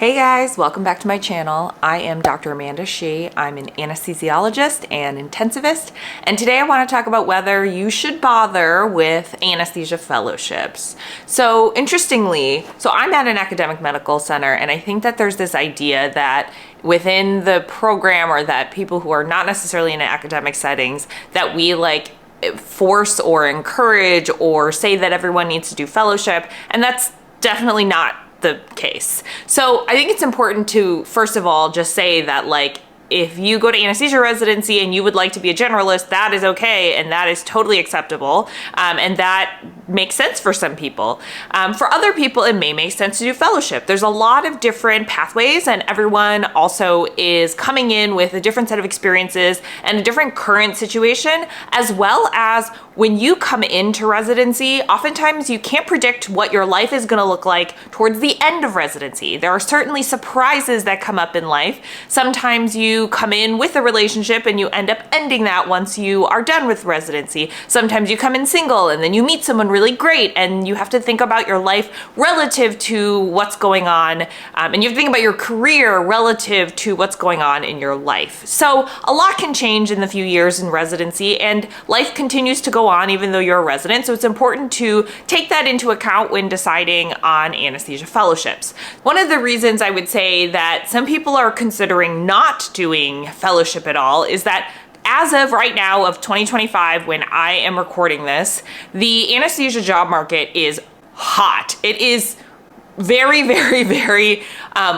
Hey guys, welcome back to my channel. I am Dr. Amanda Shee. I'm an anesthesiologist and intensivist, and today I want to talk about whether you should bother with anesthesia fellowships. So interestingly, I'm at an academic medical center, and I think that there's this idea that within the program, or that people who are not necessarily in academic settings, that we force or encourage or say that everyone needs to do fellowship, and that's definitely not the case. So I think it's important to, first of all, just say that if you go to anesthesia residency and you would like to be a generalist, that is okay, and that is totally acceptable, and that makes sense for some people. For other people, it may make sense to do fellowship. There's a lot of different pathways, and everyone also is coming in with a different set of experiences and a different current situation, as well as when you come into residency, oftentimes you can't predict what your life is gonna look like towards the end of residency. There are certainly surprises that come up in life. Sometimes you come in with a relationship and you end up ending that once you are done with residency. Sometimes you come in single and then you meet someone really great, and you have to think about your life relative to what's going on, and you have to think about your career relative to what's going on in your life. So a lot can change in the few years in residency, and life continues to go on even though you're a resident, so it's important to take that into account when deciding on anesthesia fellowships. One of the reasons I would say that some people are considering not doing fellowship at all is that as of right now of 2025, when I am recording this, the anesthesia job market is hot. It is very, very, very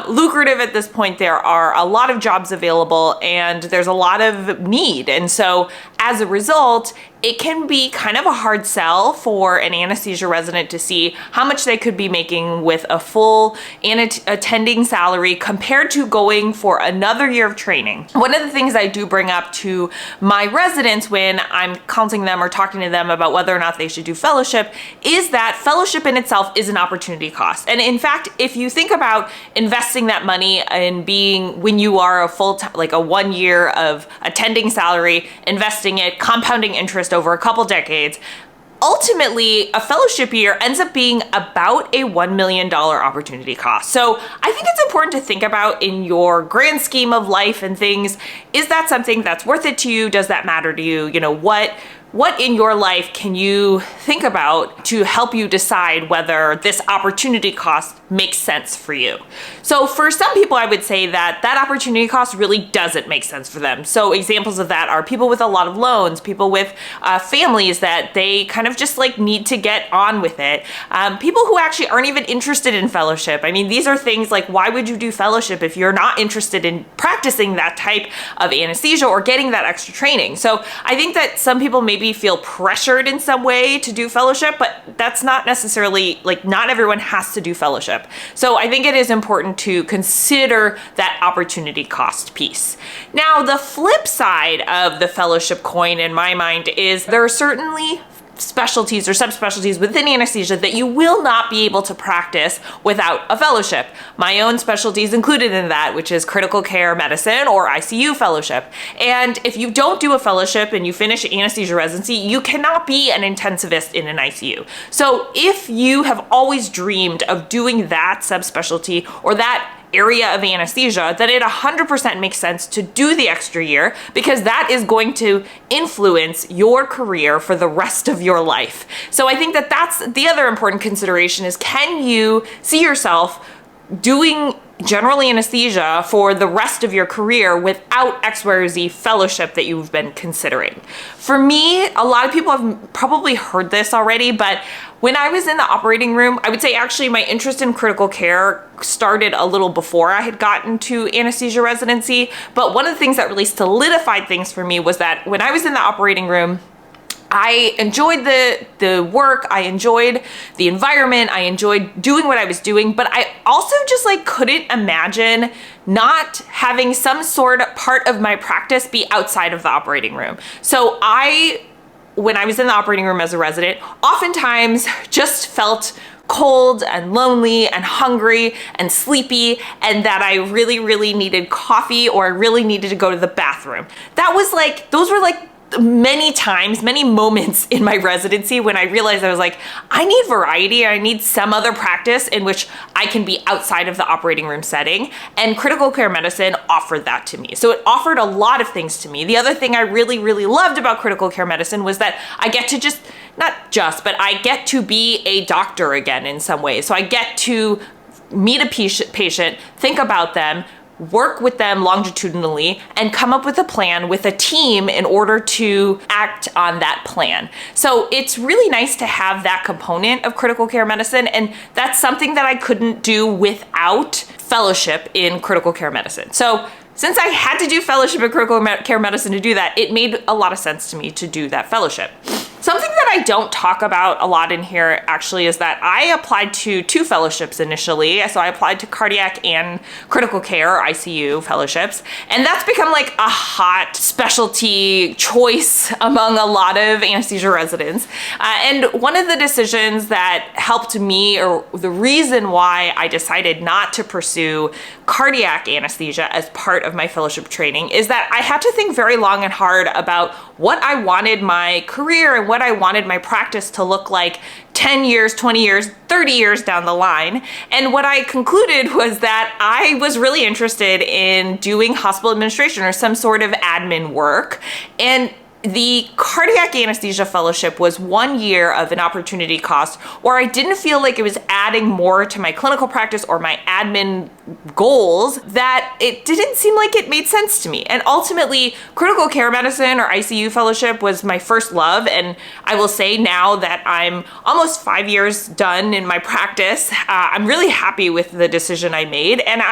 lucrative at this point. There are a lot of jobs available and there's a lot of need. And so as a result, it can be kind of a hard sell for an anesthesia resident to see how much they could be making with a full attending salary compared to going for another year of training. One of the things I do bring up to my residents when I'm counseling them or talking to them about whether or not they should do fellowship is that fellowship in itself is an opportunity cost. And in fact, if you think about investing that money in being, when you are a full-time, like a 1 year of attending salary, investing it, compounding interest over a couple decades, ultimately a fellowship year ends up being about a $1 million opportunity cost. So I think it's important to think about in your grand scheme of life and things, is that something that's worth it to you? Does that matter to you? You know, what in your life can you think about to help you decide whether this opportunity cost makes sense for you? So for some people, I would say that that opportunity cost really doesn't make sense for them. So examples of that are people with a lot of loans, people with families that they kind of just need to get on with it, people who actually aren't even interested in fellowship. I mean, these are things like, why would you do fellowship if you're not interested in practicing that type of anesthesia or getting that extra training? So I think that some people maybe feel pressured in some way to do fellowship, but that's not necessarily, not everyone has to do fellowship. So I think it is important to consider that opportunity cost piece. Now, the flip side of the fellowship coin in my mind is there are certainly specialties or subspecialties within anesthesia that you will not be able to practice without a fellowship. My own specialty is included in that, which is critical care medicine or ICU fellowship. And if you don't do a fellowship and you finish anesthesia residency, you cannot be an intensivist in an ICU. So if you have always dreamed of doing that subspecialty or that area of anesthesia, then it 100% makes sense to do the extra year, because that is going to influence your career for the rest of your life. So I think that that's the other important consideration is, can you see yourself doing general anesthesia for the rest of your career without X, Y, or Z fellowship that you've been considering? For me, a lot of people have probably heard this already, but when I was in the operating room, I would say actually my interest in critical care started a little before I had gotten to anesthesia residency. But one of the things that really solidified things for me was that when I was in the operating room, I enjoyed the work, I enjoyed the environment, I enjoyed doing what I was doing, but I also just couldn't imagine not having some sort of part of my practice be outside of the operating room. So when I was in the operating room as a resident, oftentimes just felt cold and lonely and hungry and sleepy, and that I really, really needed coffee or I really needed to go to the bathroom. That was those were many times, many moments in my residency when I realized I was like, I need variety. I need some other practice in which I can be outside of the operating room setting. And critical care medicine offered that to me. So it offered a lot of things to me. The other thing I really, really loved about critical care medicine was that I get to but I get to be a doctor again in some ways. So I get to meet a patient, think about them, work with them longitudinally, and come up with a plan with a team in order to act on that plan. So it's really nice to have that component of critical care medicine, and that's something that I couldn't do without fellowship in critical care medicine. So since I had to do fellowship in critical care medicine to do that, it made a lot of sense to me to do that fellowship. Something that I don't talk about a lot in here actually is that I applied to 2 fellowships initially. So I applied to cardiac and critical care, ICU fellowships, and that's become like a hot specialty choice among a lot of anesthesia residents. And one of the decisions that helped me, or the reason why I decided not to pursue cardiac anesthesia as part of my fellowship training, is that I had to think very long and hard about what I wanted my career and what I wanted my practice to look like 10 years, 20 years, 30 years down the line. And what I concluded was that I was really interested in doing hospital administration or some sort of admin work. And the cardiac anesthesia fellowship was 1 year of an opportunity cost where I didn't feel like it was adding more to my clinical practice or my admin goals, that it didn't seem like it made sense to me. And ultimately, critical care medicine or ICU fellowship was my first love. And I will say now that I'm almost 5 years done in my practice, I'm really happy with the decision I made. And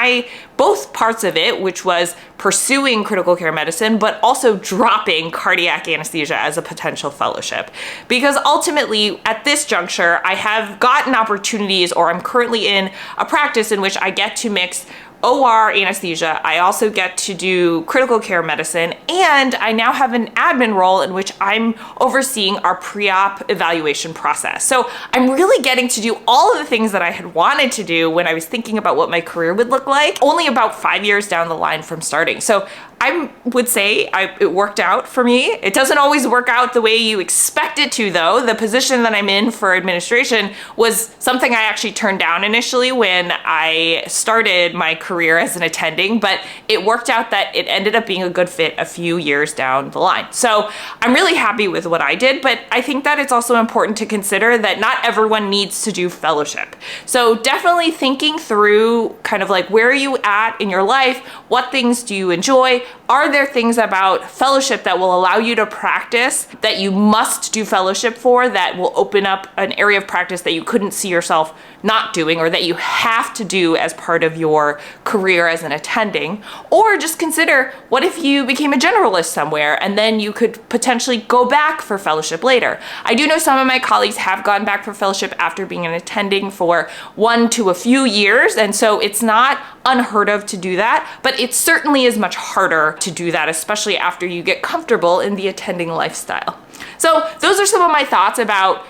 both parts of it, which was pursuing critical care medicine, but also dropping cardiac anesthesia as a potential fellowship. Because ultimately, at this juncture, I have gotten opportunities, or I'm currently in a practice in which I get to mix OR anesthesia. I also get to do critical care medicine, and I now have an admin role in which I'm overseeing our pre-op evaluation process. So I'm really getting to do all of the things that I had wanted to do when I was thinking about what my career would look like, only about 5 years down the line from starting. So I would say it worked out for me. It doesn't always work out the way you expect it to, though. The position that I'm in for administration was something I actually turned down initially when I started my career as an attending, but it worked out that it ended up being a good fit a few years down the line. So I'm really happy with what I did, but I think that it's also important to consider that not everyone needs to do fellowship. So definitely thinking through kind of like, where are you at in your life? What things do you enjoy? Are there things about fellowship that will allow you to practice that you must do fellowship for, that will open up an area of practice that you couldn't see yourself not doing, or that you have to do as part of your career as an attending? Or just consider, what if you became a generalist somewhere and then you could potentially go back for fellowship later? I do know some of my colleagues have gone back for fellowship after being an attending for 1 to a few years, and so it's not unheard of to do that, but it certainly is much harder to do that, especially after you get comfortable in the attending lifestyle. So those are some of my thoughts about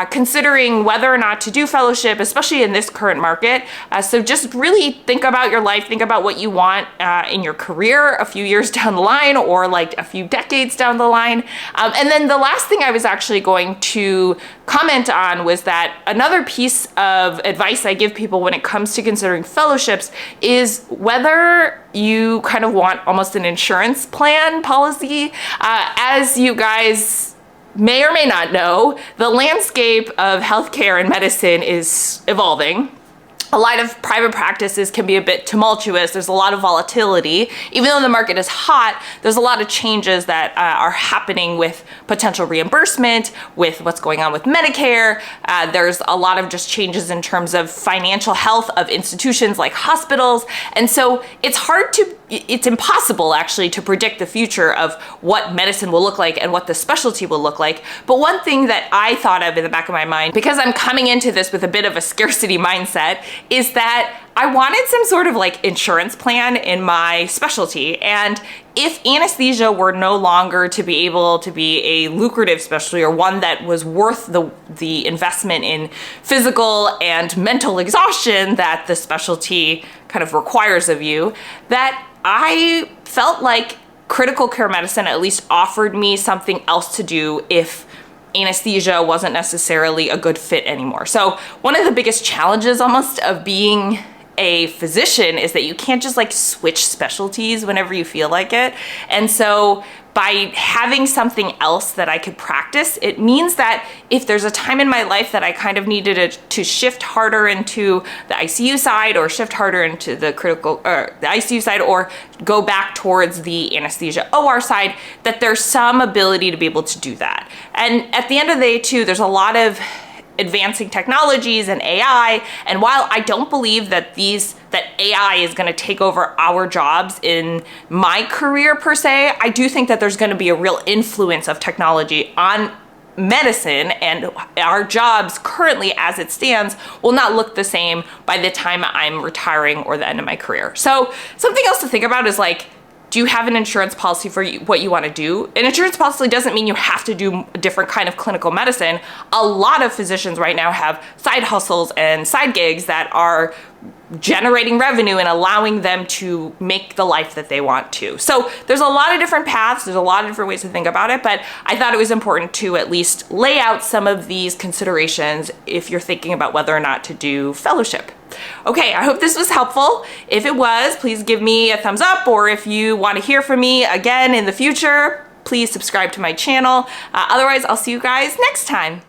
considering whether or not to do fellowship, especially in this current market. So just really think about your life, think about what you want in your career a few years down the line, or like a few decades down the line. And then the last thing I was actually going to comment on was that another piece of advice I give people when it comes to considering fellowships is whether you kind of want almost an insurance plan policy. As you guys may or may not know, the landscape of healthcare and medicine is evolving. A lot of private practices can be a bit tumultuous. There's a lot of volatility. Even though the market is hot, there's a lot of changes that are happening with potential reimbursement, with what's going on with Medicare. There's a lot of just changes in terms of financial health of institutions like hospitals. And so it's impossible actually to predict the future of what medicine will look like and what the specialty will look like. But one thing that I thought of in the back of my mind, because I'm coming into this with a bit of a scarcity mindset, is that I wanted some sort of like insurance plan in my specialty. And if anesthesia were no longer to be able to be a lucrative specialty, or one that was worth the investment in physical and mental exhaustion that the specialty kind of requires of you, that I felt like critical care medicine at least offered me something else to do if anesthesia wasn't necessarily a good fit anymore. So one of the biggest challenges almost of being a physician is that you can't just like switch specialties whenever you feel like it. And so by having something else that I could practice, it means that if there's a time in my life that I kind of needed to shift harder into the ICU side or shift harder into the the ICU side or go back towards the anesthesia OR side, that there's some ability to be able to do that. And at the end of the day too, there's a lot of advancing technologies and AI. And while I don't believe that AI is going to take over our jobs in my career per se, I do think that there's going to be a real influence of technology on medicine, and our jobs currently as it stands will not look the same by the time I'm retiring or the end of my career. So something else to think about is like, do you have an insurance policy for what you want to do? An insurance policy doesn't mean you have to do a different kind of clinical medicine. A lot of physicians right now have side hustles and side gigs that are generating revenue and allowing them to make the life that they want to. So there's a lot of different paths, there's a lot of different ways to think about it, but I thought it was important to at least lay out some of these considerations if you're thinking about whether or not to do fellowship. Okay, I hope this was helpful. If it was, please give me a thumbs up, or if you want to hear from me again in the future, please subscribe to my channel. Otherwise, I'll see you guys next time.